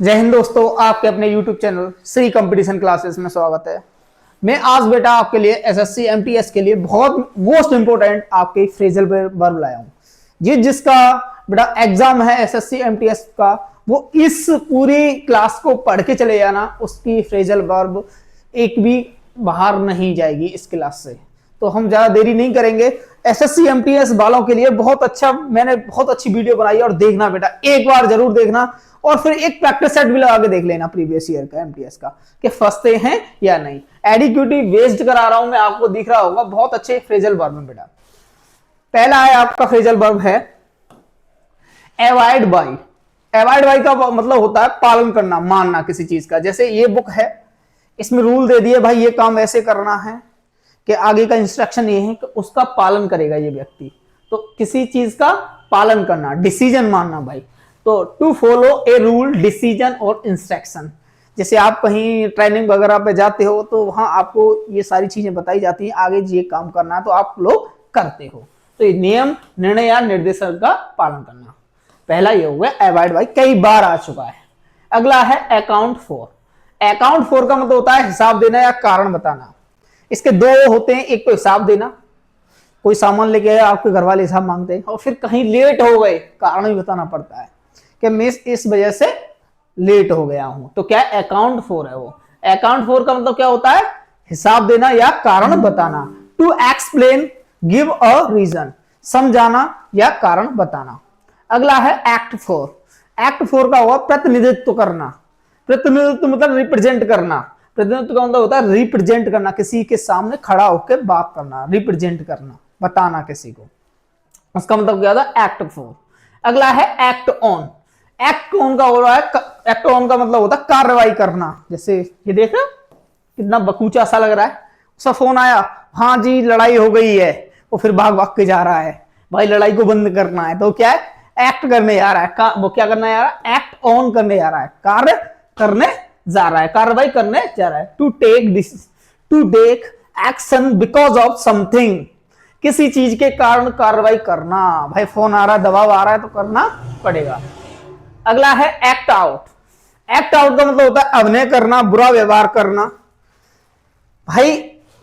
जय हिंद दोस्तों, आपके अपने YouTube channel Shri competition classes में स्वागत है। मैं आज बेटा आपके लिए एसएससी एमटीएस के लिए बहुत मोस्ट इंपोर्टेंट आपके फ्रेजल वर्ब लाया हूँ। ये जिसका बेटा एग्जाम है एसएससी एमटीएस का, वो इस पूरी क्लास को पढ़ के चले जाना, उसकी फ्रेजल वर्ब एक भी बाहर नहीं जाएगी इस क्लास से। तो हम ज्यादा देरी नहीं करेंगे। एसएससी एमटीएस वालों के लिए मैंने बहुत अच्छी वीडियो बनाई है, और देखना बेटा, एक बार जरूर देखना, और फिर एक प्रैक्टिस सेट भी लगा के देख लेना प्रीवियस ईयर का एमटीएस का कि फंसते हैं या नहीं। एडिक्यूटी वेस्ट करा रहा हूं मैं, आपको दिख रहा होगा। बहुत अच्छे फ्रेजल वर्ब में बेटा, पहला है आपका फ्रेजल वर्ब है अवॉइड बाय। अवॉइड बाय का मतलब होता है पालन करना, मानना किसी चीज का। जैसे ये बुक है, इसमें रूल दे दिए भाई, ये काम ऐसे करना है कि आगे का इंस्ट्रक्शन ये है कि उसका पालन करेगा ये व्यक्ति। तो किसी चीज का पालन करना, डिसीजन मानना भाई। तो to follow a rule, decision और इंस्ट्रक्शन। जैसे आप कहीं ट्रेनिंग वगैरह पे जाते हो तो वहां आपको ये सारी चीजें बताई जाती हैं, आगे ये काम करना है तो आप लोग करते हो। तो ये नियम, निर्णय या निर्देशन का पालन करना, पहला ये हुआ अवॉइड बाय, कई बार आ चुका है। अगला है अकाउंट फॉर। अकाउंट फॉर का मतलब होता है हिसाब देना या कारण बताना। इसके दो होते हैं, एक तो हिसाब देना, कोई सामान लेके आया, आपके घर वाले हिसाब मांगते हैं, और फिर कहीं लेट हो गए, कारण भी बताना पड़ता है कि मैं इस वजह से लेट हो गया हूं। तो क्या अकाउंट फॉर है वो। अकाउंट फॉर का मतलब क्या होता है, हिसाब देना या कारण बताना। To explain, give a reason, समझाना या कारण बताना। अगला है एक्ट फॉर। एक्ट फॉर का हुआ प्रतिनिधित्व करना। प्रतिनिधित्व मतलब रिप्रेजेंट करना। प्रतिनिधित्व का मतलब होता है रिप्रेजेंट करना, किसी के सामने खड़ा होकर बात करना, रिप्रेजेंट करना, बताना किसी को। उसका मतलब क्या होता है एक्ट फॉर। अगला है एक्ट ऑन। एक्ट ऑन का हो रहा है, एक्ट ऑन का मतलब होता है कार्रवाई करना। जैसे ये देख रहे हो कितना बकूचा सा लग रहा है, उसका फोन आया, हाँ जी लड़ाई हो गई है, वो फिर भाग भाग के जा रहा है, भाई लड़ाई को बंद करना है। तो क्या है, एक्ट करने जा रहा है, वो क्या करने जा रहा है, एक्ट ऑन करने जा रहा है, कार्य करने जा रहा है, कार्रवाई करने जा रहा है। To take action because of something, किसी चीज के कारण कार्रवाई करना। भाई फोन आ रहा है, दबाव आ रहा है तो करना पड़ेगा। अगला है एक्ट आउट। एक्ट आउट का मतलब होता है अभिनय करना, बुरा व्यवहार करना। भाई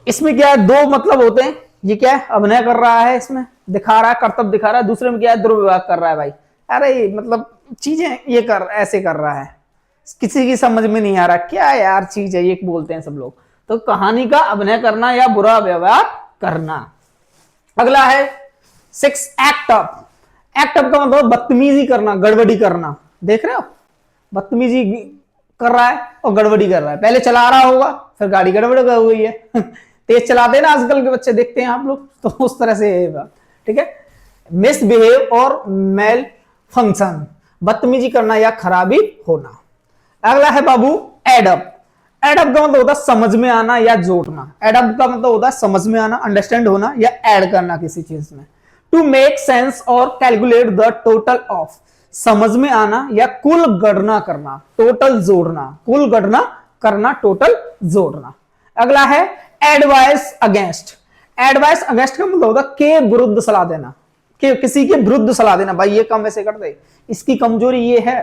इसमें क्या है, दो मतलब होते हैं। ये क्या है, अभिनय कर रहा है, इसमें दिखा रहा है, कर्तव्य दिखा रहा है। दूसरे में क्या है, दुर्व्यवहार कर रहा है। भाई अरे मतलब चीजें ये कर ऐसे कर रहा है, किसी की समझ में नहीं आ रहा क्या यार चीज है, ये बोलते हैं सब लोग। तो कहानी का अभिनय करना या बुरा व्यवहार करना। अगला है 6 एक्ट अप। एक्ट अप का मतलब बदतमीजी करना, गड़बड़ी करना। देख रहे हो, बदतमीजी कर रहा है और गड़बड़ी कर रहा है। पहले चला रहा होगा, फिर गाड़ी गड़बड़ हो गई है तेज चलाते हैं ना आजकल के बच्चे, देखते हैं आप लोग, तो उस तरह से ठीक है। मिसबिहेव और मेल फंक्शन, बदतमीजी करना या खराबी होना। अगला है बाबू एडअप। एडअप का मतलब होता है समझ में आना या जोड़ना। एडअप का मतलब होता है समझ में आना, अंडरस्टैंड होना या ऐड करना किसी चीज में। टू मेक सेंस और कैलकुलेट द टोटल ऑफ, समझ में आना या कुल गणना करना, टोटल जोड़ना, कुल गणना करना, टोटल जोड़ना। अगला है एडवाइस अगेंस्ट। एडवाइस अगेंस्ट का मतलब होता है के विरुद्ध सलाह देना, कि किसी के विरुद्ध सलाह देना। भाई ये काम ऐसे कर दे, इसकी कमजोरी ये है।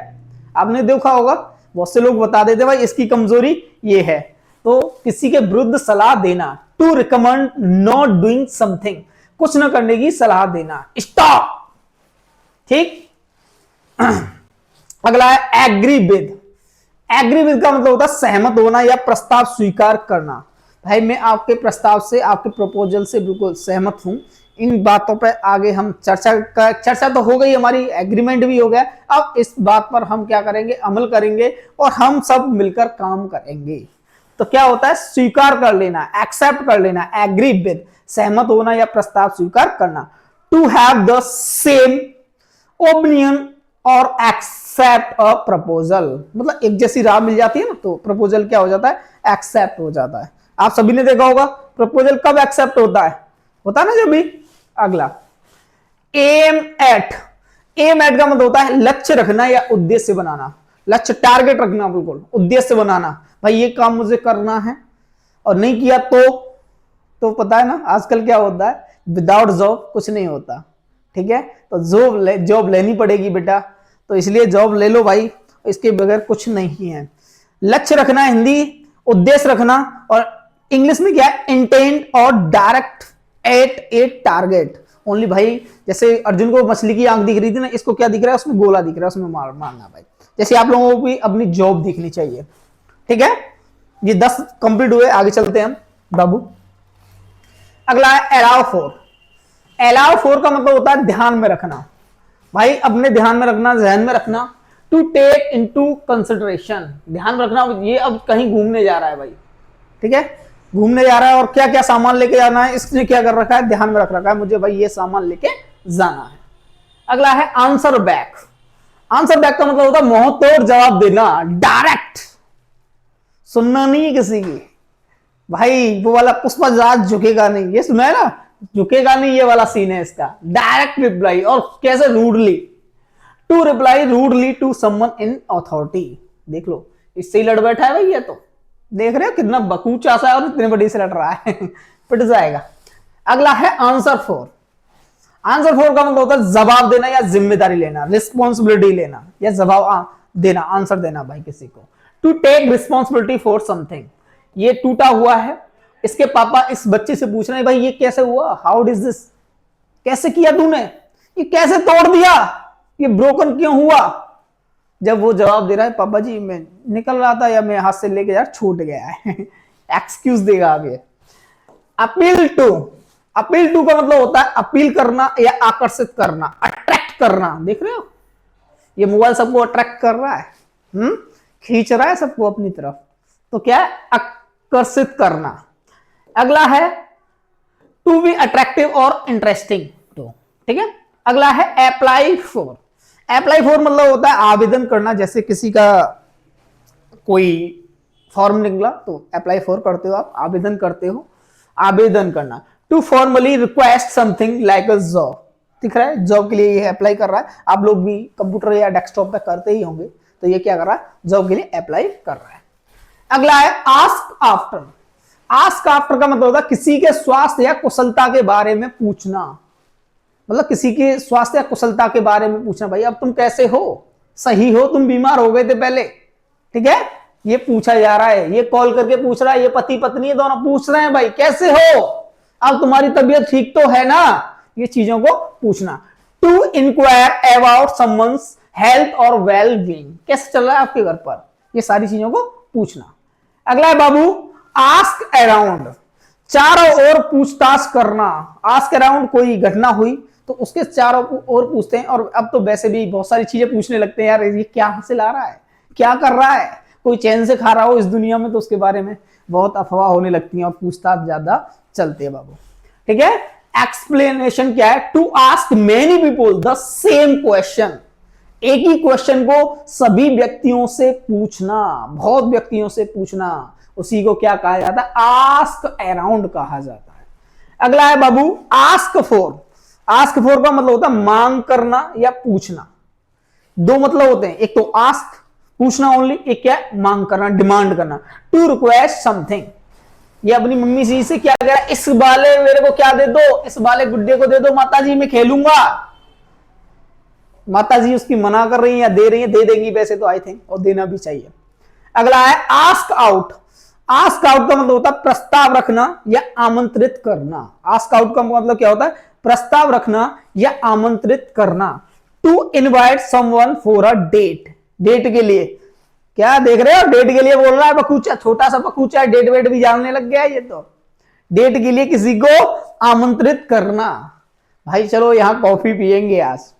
आपने देखा होगा बहुत से लोग बता देते भाई इसकी कमजोरी ये है, तो किसी के विरुद्ध सलाह देना। To recommend not doing something, कुछ न करने की सलाह देना, स्टॉप। ठीक। अगला है एग्री विद। एग्री विद का मतलब होता है सहमत होना या प्रस्ताव स्वीकार करना। भाई मैं आपके प्रस्ताव से, आपके प्रपोजल से बिल्कुल सहमत हूं। इन बातों पर आगे हम चर्चा तो हो गई हमारी, एग्रीमेंट भी हो गया। अब इस बात पर हम क्या करेंगे, अमल करेंगे और हम सब मिलकर काम करेंगे। तो क्या होता है, स्वीकार कर लेना, एक्सेप्ट कर लेना, एग्री विद, सहमत होना या प्रस्ताव स्वीकार करना। To have the same opinion और एक्सेप्ट अ प्रपोजल, मतलब एक जैसी राय मिल जाती है ना, तो प्रपोजल क्या हो जाता है, एक्सेप्ट हो जाता है। आप सभी ने देखा होगा प्रपोजल कब एक्सेप्ट होता है ना जब भी। अगला एम एट। एम एट का मतलब होता है लक्ष्य रखना या उद्देश्य बनाना, लक्ष्य टारगेट रखना, बिल्कुल उद्देश्य बनाना। भाई ये काम मुझे करना है और नहीं किया तो पता है ना आजकल क्या होता है, विदाउट जॉब कुछ नहीं होता। ठीक है, तो जॉब लेनी पड़ेगी बेटा, तो इसलिए जॉब ले लो भाई, इसके बगैर कुछ नहीं है। लक्ष्य रखना, हिंदी उद्देश्य रखना, और इंग्लिश में क्या है, इंटेंट और डायरेक्ट एट ए टारगेट ओनली। भाई जैसे अर्जुन को मछली की आंख दिख रही थी ना, इसको क्या दिख रहा है, उसमें गोला दिख रहा है, उसमें मारना भाई। जैसे आप लोगों को भी अपनी जॉब दिखनी चाहिए, ठीक है। ये 10 कंप्लीट हुए, आगे चलते हैं हम बाबू। अगला है अलाउ फॉर। अलाउ फॉर का मतलब होता है ध्यान में रखना। भाई अपने ध्यान में रखना, जहन में रखना। टू टेक इनटू कंसिडरेशन, ध्यान में रखना। ये अब कहीं घूमने जा रहा है भाई, ठीक है, घूमने जा रहा है और क्या क्या सामान लेके जाना है, इसने क्या कर रखा है, ध्यान में रख रखा है, मुझे भाई ये सामान लेके जाना है। अगला है आंसर बैक। आंसर बैक का मतलब होता है मुंह तोड़ जवाब देना, डायरेक्ट, सुनना नहीं है किसी की। भाई वो वाला पुष्पा जहाज झुकेगा नहीं, ये सुना है ना, झुकेगा नहीं, ये वाला सीन है इसका। डायरेक्ट रिप्लाई, और कैसे, rudely. To reply rudely to someone in authority. देख लो, इससे ही लड़ बैठा है भाई ये तो। देख रहे हो कितना बकूचा सा है और इतने बड़ी से लड़ रहा है पिट जाएगा। अगला है आंसर फॉर। आंसर फॉर का मतलब होता है जवाब देना या जिम्मेदारी लेना, रिस्पॉन्सिबिलिटी लेना या जवाब देना, आंसर देना भाई किसी को। To take responsibility for something. ये टूटा हुआ है, इसके पापा इस बच्चे से पूछ रहे हैं भाई ये कैसे हुआ, हाउ डिज दिस, कैसे किया तूने, ये कैसे तोड़ दिया, ये ब्रोकन क्यों हुआ। जब वो जवाब दे रहा है पापा जी मैं निकल रहा था या मैं हाथ से लेके यार छूट गया है एक्सक्यूज देगा अब ये। Appeal to. अपील टू का मतलब होता है अपील करना या आकर्षित करना, अट्रैक्ट करना। देख रहे हो ये मोबाइल सबको अट्रैक्ट कर रहा है, खींच रहा है सबको अपनी तरफ, तो क्या है, आकर्षित करना। अगला है टू बी अट्रैक्टिव और इंटरेस्टिंग, तो ठीक है। अगला है अप्लाई फॉर। अप्लाई फॉर मतलब होता है आवेदन करना, जैसे किसी का कोई फॉर्म निकला तो अप्लाई फॉर करते हो आप, आवेदन करते हो, आवेदन करना। To formally request something like a job. दिख रहा है जॉब के लिए ये अप्लाई कर रहा है, आप लोग भी कंप्यूटर या डेस्कटॉप पे करते ही होंगे, तो ये क्या कर रहा है, जॉब के लिए अप्लाई कर रहा है। अगला है आस्क आफ्टर। आस्क आफ्टर का मतलब होता है किसी के स्वास्थ्य या कुशलता के बारे में पूछना, मतलब किसी के स्वास्थ्य या कुशलता के बारे में पूछना। भाई अब तुम कैसे हो, सही हो, तुम बीमार हो गए थे पहले, ठीक है, ये पूछा जा रहा है। ये कॉल करके पूछ रहा है, ये पति पत्नी है दोनों पूछ रहे हैं भाई कैसे हो, अब तुम्हारी तबीयत ठीक तो है ना, ये चीजों को पूछना। To enquire about someone's health और वेल बीइंग, कैसे चल रहा है आपके घर पर, ये सारी चीजों को पूछना। अगला है बाबू आस्क अराउंड। चारों ओर पूछताछ करना। आस्क अराउंड, कोई घटना हुई तो उसके चारों ओर पूछते हैं, और अब तो वैसे भी बहुत सारी चीजें पूछने लगते हैं, यार ये क्या हासिल आ रहा है, क्या कर रहा है, कोई चैन से खा रहा हो इस दुनिया में तो उसके बारे में बहुत अफवाह होने लगती है और पूछताछ ज्यादा चलते हैं बाबू, ठीक है। एक्सप्लेनेशन क्या है, to ask many people the same question. एक ही क्वेश्चन को सभी व्यक्तियों से पूछना, बहुत व्यक्तियों से पूछना, उसी को क्या कहा जाता है, आस्क अराउंड कहा जाता है। अगला है बाबू आस्क फॉर। आस्क फॉर का मतलब होता है मांग करना या पूछना। दो मतलब होते हैं, एक तो आस्क पूछना ओनली, एक क्या है मांग करना, डिमांड करना। टू रिक्वेस्ट समथिंग, ये अपनी मम्मी जी से क्या कह रहा है, इस वाले मेरे को क्या दे दो, इस वाले गुड्डे को दे दो माता जी, मैं खेलूंगा। माता जी उसकी मना कर रही हैं या दे रही हैं, दे देंगी वैसे तो आई थिंक, और देना भी चाहिए। अगला है आस्क आउट। आस्क आउट का मतलब होता है प्रस्ताव रखना या आमंत्रित करना। आस्क आउट का मतलब क्या होता है, प्रस्ताव रखना या आमंत्रित करना। To invite someone for a date, date के लिए, क्या देख रहे हो डेट के लिए बोल रहा है बकूचा, छोटा सा बकूचा, डेट वेट भी जानने लग गया है ये तो। डेट के लिए किसी को आमंत्रित करना, भाई चलो यहां कॉफी पियेंगे आज,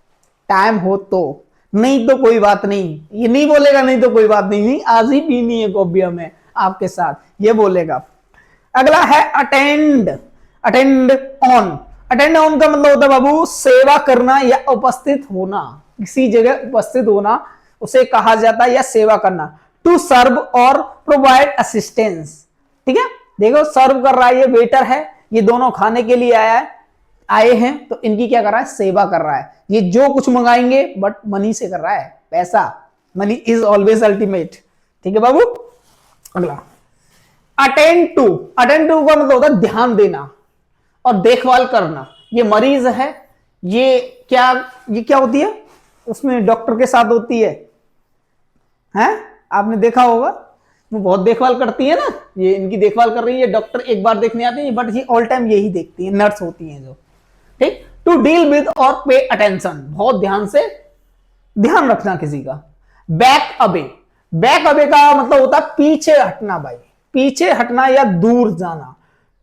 टाइम हो तो, नहीं तो कोई बात नहीं, ये नहीं बोलेगा नहीं तो कोई बात नहीं, नहीं आज ही पीनी है कॉफी हमें आपके साथ, ये बोलेगा। अगला है attend. Attend on. Attend on का मतलब होता है बाबू सेवा करना या उपस्थित होना, किसी जगह उपस्थित होना उसे कहा जाता है, या सेवा करना। टू सर्व और प्रोवाइड असिस्टेंस, ठीक है, देखो सर्व कर रहा है, ये वेटर है, ये दोनों खाने के लिए आए हैं, तो इनकी क्या कर रहा है, सेवा कर रहा है। ये जो कुछ मंगाएंगे बट मनी से कर रहा है, पैसा, मनी इज ऑलवेज अल्टीमेट, ठीक है बाबू। अगला अटेंड टू। अटेंड टू का मतलब होता है ध्यान देना और देखभाल करना। ये मरीज है, ये क्या होती है उसमें डॉक्टर के साथ होती है, हैं, आपने देखा होगा, वो बहुत देखभाल करती है ना, ये इनकी देखभाल कर रही है, डॉक्टर एक बार देखने आते हैं, बट ये ऑल टाइम यही देखती है, नर्स होती हैं जो, ठीक। टू डील विद और पे अटेंशन, बहुत ध्यान से ध्यान रखना किसी का। बैक अवे, बैक अवे का मतलब होता है पीछे हटना भाई, पीछे हटना या दूर जाना।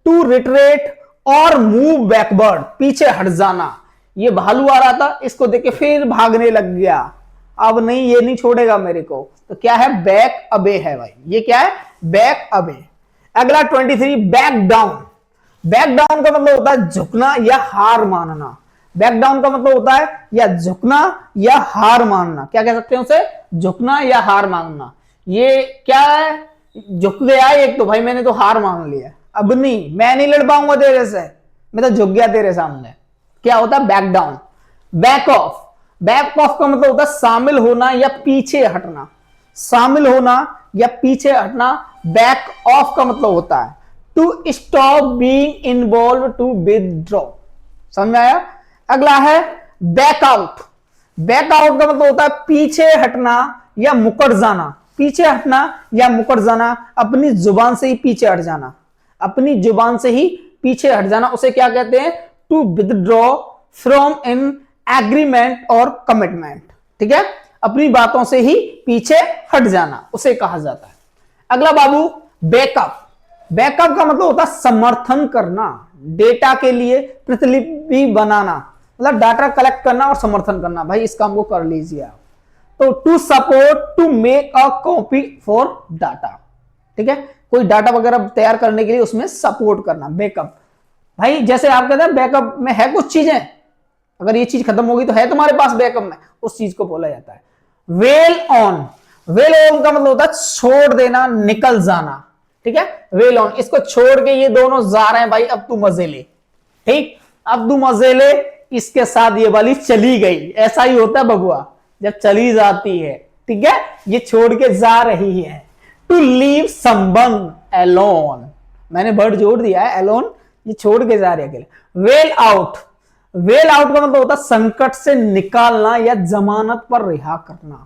टू रिट्रेट और मूव बैकवर्ड, पीछे हट जाना। ये भालू आ रहा था, इसको देख के फिर भागने लग गया, अब नहीं, ये नहीं छोड़ेगा मेरे को, तो क्या है, बैक अवे है भाई, ये क्या है, बैक अवे। अगला 23, बैक डाउन। बैक डाउन का मतलब होता है झुकना या हार मानना। बैक डाउन का मतलब होता है या झुकना या हार मानना, क्या कह सकते हैं उसे, झुकना या हार मानना। ये क्या है, झुक गया एक तो भाई, मैंने तो हार मान लिया, अब नहीं, मैं नहीं लड़ पाऊंगा तेरे से, मैं तो झुक गया तेरे सामने, क्या होता है, back down. Back of, back of का मतलब होता है शामिल होना या पीछे हटना, शामिल होना या पीछे हटना। बैक ऑफ का मतलब होता है to stop being involve, to withdraw, समझ में आया। अगला है बैक आउट। बैक आउट का मतलब होता है पीछे हटना या मुकर जाना, पीछे हटना या मुकर जाना, अपनी जुबान से ही पीछे हट जाना, अपनी जुबान से ही पीछे हट जाना, उसे क्या कहते हैं, to withdraw from in agreement और कमिटमेंट, ठीक है, अपनी बातों से ही पीछे हट जाना, उसे कहा जाता है। अगला बाबू बैकअप। बैकअप का मतलब होता है समर्थन करना, डेटा के लिए प्रतिलिपि बनाना, मतलब डाटा कलेक्ट करना और समर्थन करना, भाई इस काम को कर लीजिए आप। तो to support, to make a copy for data, ठीक है, कोई डाटा वगैरह तैयार करने के लिए उसमें सपोर्ट करना, बैकअप। भाई जैसे आप कहते हैं बैकअप में है कुछ चीजें, अगर ये चीज खत्म होगी तो है तुम्हारे पास बैकअप में, उस चीज को बोला जाता है वेल ऑन। वेल ऑन का मतलब होता है छोड़ देना, निकल जाना, ठीक है, वेल ऑन, इसको छोड़ के ये दोनों जा रहे हैं भाई, अब तू मजे ले, ठीक, अब तू मजे ले, इसके साथ ये वाली चली गई, ऐसा ही होता है बबुआ जब चली जाती है, ठीक है, ये छोड़ के जा रही है। टू लीव समवन अलोन, मैंने वर्ड जोड़ दिया है अलोन, ये छोड़ के जा रही है अकेले। वेल आउट, वेल आउट का मतलब होता है संकट से निकालना या जमानत पर रिहा करना,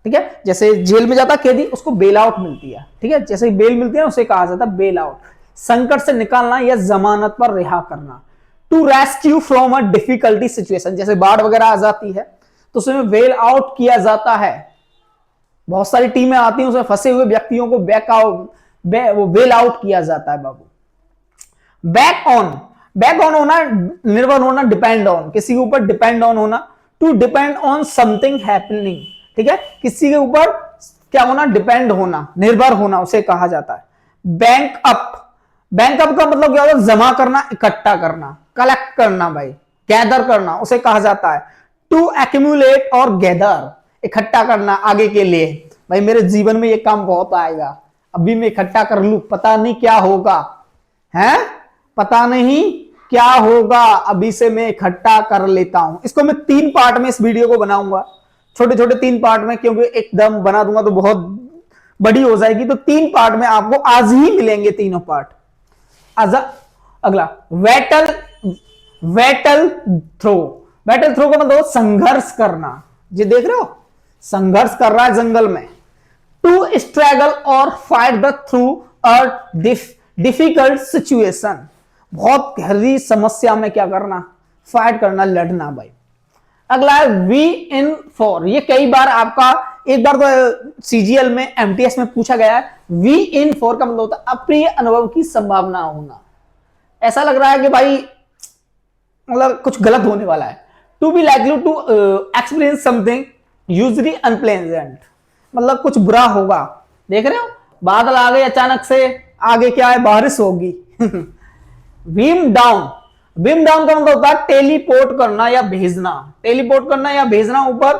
ठीक है, जैसे जेल में जाता कैदी, उसको बेल आउट मिलती है, ठीक है, जैसे बेल मिलती है उसे कहा जाता है बेल आउट, संकट से निकालना या जमानत पर रिहा करना। To rescue from a difficulty situation, जैसे बाढ़ वगैरह आ जाती है तो उसमें वेल आउट किया जाता है, बहुत सारी टीमें आती हैं, उसमें फंसे हुए व्यक्तियों को बैक आउट, वो वेल आउट किया जाता है बाबू। बैक ऑन, बैक ऑन होना, निर्भर होना, डिपेंड ऑन, किसी के ऊपर डिपेंड ऑन होना। To depend on something happening, ठीक है, किसी के ऊपर क्या होना, डिपेंड होना, निर्भर होना, उसे कहा जाता है। बैंक अप, बैंक अप का मतलब क्या होता है, जमा करना, इकट्ठा करना, कलेक्ट करना भाई, गैदर करना, उसे कहा जाता है। टू एक्यूमुलेट और गैदर, इकट्ठा करना आगे के लिए, भाई मेरे जीवन में ये काम बहुत आएगा, अभी मैं इकट्ठा कर लूं, पता नहीं क्या होगा, है पता नहीं क्या होगा, अभी से मैं इकट्ठा कर लेता हूं। इसको मैं 3 पार्ट में इस वीडियो को बनाऊंगा, छोटे छोटे 3 पार्ट में, क्योंकि एकदम बना दूंगा तो बहुत बड़ी हो जाएगी, तो 3 पार्ट में आपको आज ही मिलेंगे तीनों पार्ट। अगला battle, battle through. Battle through का मतलब संघर्ष करना, ये देख रहे हो, संघर्ष कर रहा है जंगल में। टू स्ट्रगल और fight the through a difficult situation, बहुत गहरी समस्या में क्या करना, फाइट करना, लड़ना भाई। अगला है वी इन फॉर, ये कई बार आपका, एक बार तो सीजीएल में एमटीएस में पूछा गया है, वी इन फॉर का मतलब होता है अप्रिय अनुभव की संभावना होना, ऐसा लग रहा है कि भाई मतलब कुछ गलत होने वाला है। To be likely to experience something usually unpleasant, मतलब कुछ बुरा होगा, देख रहे हो बादल आ गए अचानक से, आगे क्या है, बारिश होगी। बीम डाउन, बीम डाउन का मतलब होता है टेलीपोर्ट करना या भेजना, टेलीपोर्ट करना या भेजना ऊपर।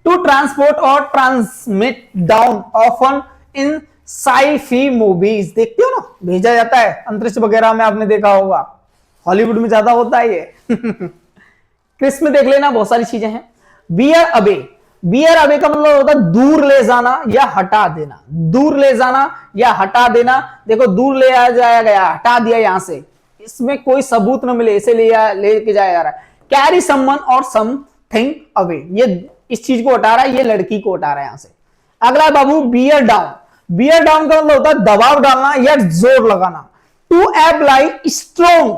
टू ट्रांसपोर्ट और transmit down often in sci-fi movies, देखते हो ना, भेजा जाता है अंतरिक्ष वगैरह में, आपने देखा होगा, हॉलीवुड में ज्यादा होता है ये। क्रिस में देख लेना, बहुत सारी चीजें हैं। बियर अवे, बियर अवे का मतलब होता है दूर ले जाना या हटा देना, दूर ले जाना या हटा देना। देखो दूर ले जाया गया, हटा दिया यहां से, इसमें कोई सबूत न मिले, इसे लेके जाया जा रहा है। कैरी समवन और समथिंग अवे, ये इस चीज को हटा रहा है, ये लड़की को हटा रहा है यहां से। अगला है बाबू बियर डाउन। बियर डाउन का मतलब होता है दबाव डालना या जोर लगाना। टू अप्लाई स्ट्रॉन्ग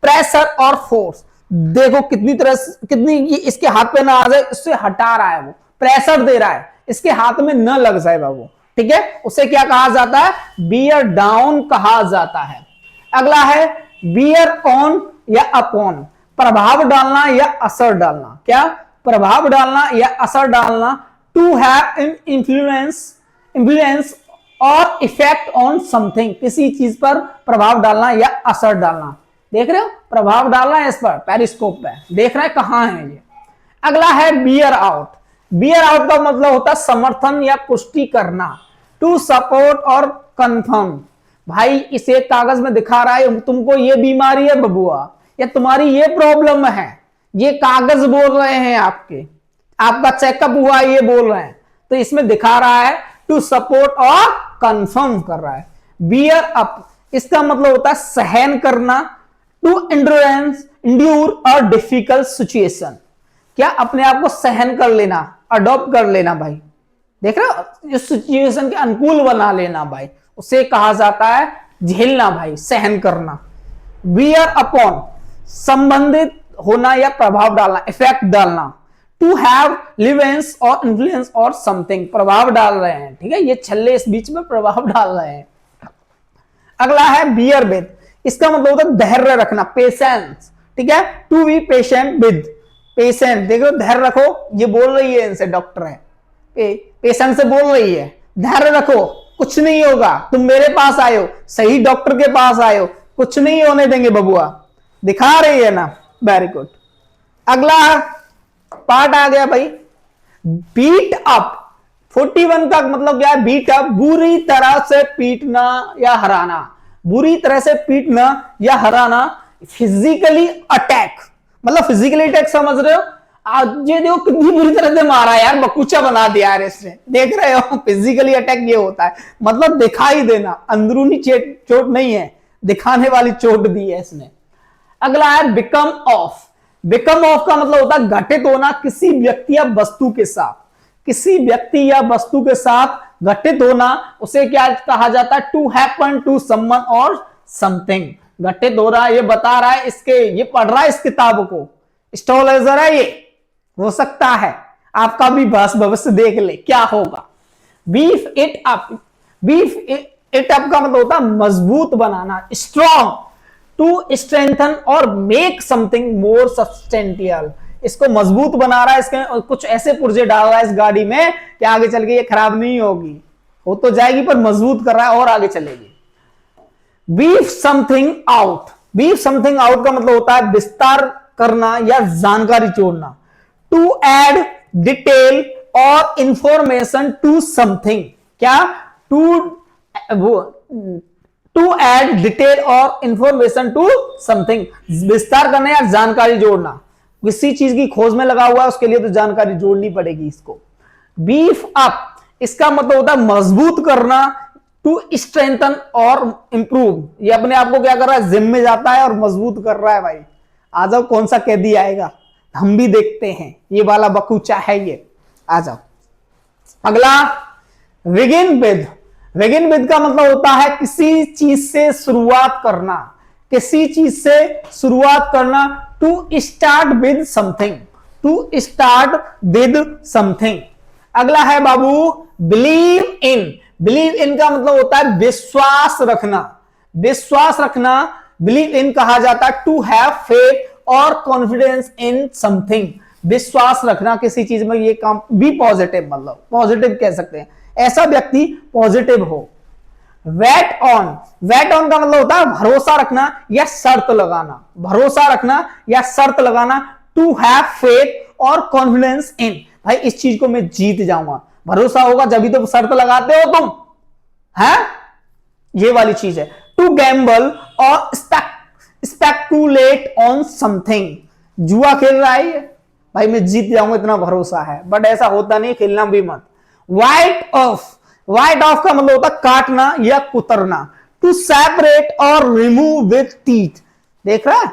प्रेशर और फोर्स। देखो कितनी इसके हाथ पे ना आ जाए, इससे हटा रहा है, वो प्रेशर दे रहा है, इसके हाथ में न लग जाए बाबू, ठीक है, उसे क्या कहा जाता है? बियर डाउन कहा जाता है। अगला है बियर ऑन या अपॉन, प्रभाव डालना या असर डालना। क्या? प्रभाव डालना या असर डालना। टू हैव इन इंफ्लुएंस और इफेक्ट ऑन समथिंग, किसी चीज पर प्रभाव डालना या असर डालना। देख रहे हो, प्रभाव डालना है इस पर, पेरिस्कोप पे देख रहे हैं कहां है ये। अगला है बियर आउट। बियर आउट का मतलब होता है समर्थन या पुष्टि करना। टू सपोर्ट और कंफर्म। भाई इसे कागज में दिखा रहा है तुमको ये बीमारी है बबुआ, या तुम्हारी ये प्रॉब्लम है, ये कागज बोल रहे हैं, आपका चेकअप हुआ ये बोल रहे हैं, तो इसमें दिखा रहा है टू सपोर्ट और कंफर्म कर रहा है। बियर अप इसका मतलब होता है सहन करना। टू इंड्यूर और डिफिकल्ट सिचुएशन, क्या? अपने आप को सहन कर लेना, अडॉप्ट कर लेना भाई, देख रहे हो, इस सिचुएशन के अनुकूल बना लेना भाई, उसे कहा जाता है झेलना भाई, सहन करना। बियर अपॉन संबंधित होना या प्रभाव डालना, इफेक्ट डालना। टू हैव लिवेंस और इन्फ्लुएंस और समथिंग, प्रभाव डाल रहे हैं, ठीक है, ये छल्ले इस बीच में प्रभाव डाल रहे हैं। अगला है बियर विद, इसका मतलब होता है धैर्य रखना, पेशेंस, ठीक है। To be patient with, patient, देखो धैर्य रखो, ये बोल रही है इनसे, डॉक्टर है, पेशेंट से बोल रही है धैर्य रखो, कुछ नहीं होगा, तुम मेरे पास आयो, सही डॉक्टर के पास आयो, कुछ नहीं होने देंगे बबुआ, दिखा रही है ना, वेरी गुड। अगला पार्ट आ गया भाई बीट अप। 41 का मतलब क्या है? बीट अप, बुरी तरह से पीटना या हराना, बुरी तरह से पीटना या हराना। फिजिकली अटैक, मतलब फिजिकली अटैक समझ रहे हो? आज ये देखो कितनी बुरी तरह से मारा यार, बकुचा बना दिया यार इसने, देख रहे हो, फिजिकली अटैक ये होता है, मतलब दिखाई देना, अंदरूनी चोट नहीं है, दिखाने वाली चोट दी है इसने। अगला है बिकम ऑफ। बिकम ऑफ का मतलब होता है घटित होना किसी व्यक्ति या वस्तु के साथ, किसी व्यक्ति या वस्तु के साथ घटित होना, उसे क्या कहा जाता है? टू हैपन टू समवन और समथिंग, घटित हो रहा है, ये बता रहा है, इसके ये पढ़ रहा है इस किताब को, एस्ट्रोलॉजर है ये, हो सकता है आपका भी बस भविष्य देख ले क्या होगा। Beef it up, beef it up का मतलब होता है मजबूत बनाना, स्ट्रॉन्ग। टू स्ट्रेंथन और मेक समथिंग मोर सब्सटेंटियल, इसको मजबूत बना रहा है, इसके कुछ ऐसे पुर्जे डाल रहा है इस गाड़ी में कि आगे चल के ये खराब नहीं होगी, हो तो जाएगी पर मजबूत कर रहा है और आगे चलेगी। Beef something out, beef something out का मतलब होता है विस्तार करना या जानकारी जोड़ना। टू ऐड डिटेल और इंफॉर्मेशन टू समथिंग, क्या? टू ऐड डिटेल और इंफॉर्मेशन टू समथिंग, विस्तार करना या जानकारी जोड़ना, किसी चीज की खोज में लगा हुआ है उसके लिए तो जानकारी जोड़नी पड़ेगी इसको। बीफ अप इसका मतलब होता है मजबूत करना। टू स्ट्रेंथन और इंप्रूव, ये अपने आप को क्या कर रहा है? जिम में जाता है और मजबूत कर रहा है भाई। आ जाओ, कौन सा कैदी आएगा हम भी देखते हैं, ये वाला बकूचा है ये, आ जाओ। अगला बिगिन विद, बिगिन विद का मतलब होता है किसी चीज से शुरुआत करना, किसी चीज से शुरुआत करना। To start with something, to start with something. अगला है बाबू बिलीव इन। बिलीव इन का मतलब होता है विश्वास रखना, विश्वास रखना, बिलीव इन कहा जाता है। टू हैव फेथ और कॉन्फिडेंस इन समथिंग, विश्वास रखना किसी चीज में, ये काम भी पॉजिटिव, मतलब पॉजिटिव कह सकते हैं, ऐसा व्यक्ति पॉजिटिव हो। वेट ऑन, वेट ऑन का मतलब होता है भरोसा रखना या शर्त लगाना, भरोसा रखना या शर्त लगाना। टू हैव फेथ और कॉन्फिडेंस इन, भाई इस चीज को मैं जीत जाऊंगा, भरोसा होगा जब तो शर्त लगाते हो तुम, है ये वाली चीज है। टू गैम्बल और स्पेकुलेट ऑन समथिंग, जुआ खेल रहा है ये, भाई मैं जीत जाऊंगा इतना भरोसा है, बट ऐसा होता नहीं, खेलना भी मत। वाइट ऑफ, वाइट ऑफ का मतलब होता है काटना या कुतरना। टू सेपरेट और रिमूव विथ टीथ, देख रहा है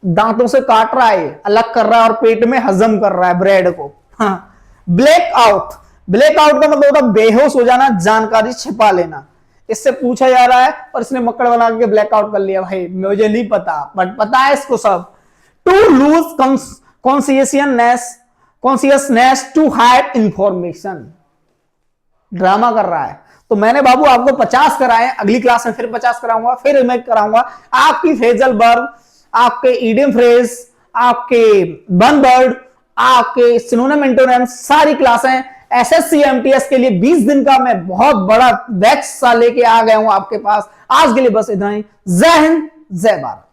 दांतों से काट रहा है, अलग कर रहा है और पेट में हजम कर रहा है ब्रेड को। हाँ। ब्लैक आउट, ब्लैकआउट का मतलब होता है बेहोश हो जाना, जानकारी छिपा लेना। इससे पूछा जा रहा है और इसने मक्कड़ बना के ब्लैकआउट कर लिया। भाई मुझे नहीं पता, बट पता है इसको सब। To lose consciousness to hide information, drama कर रहा है। तो मैंने बाबू आपको 50 कराए, अगली क्लास में फिर 50 कराऊंगा, फिर मैं कराऊंगा आपकी फ्रेजल वर्ब, आपके इडियम फ्रेज, आपके वन वर्ड, आपके सिनोनिम एंटोनिम, सारी क्लासें एसएससी एमटीएस के लिए 20 दिन का मैं बहुत बड़ा बैच सा लेके आ गया हूं आपके पास। आज के लिए बस इतना ही। जय हिंद, जय भारत।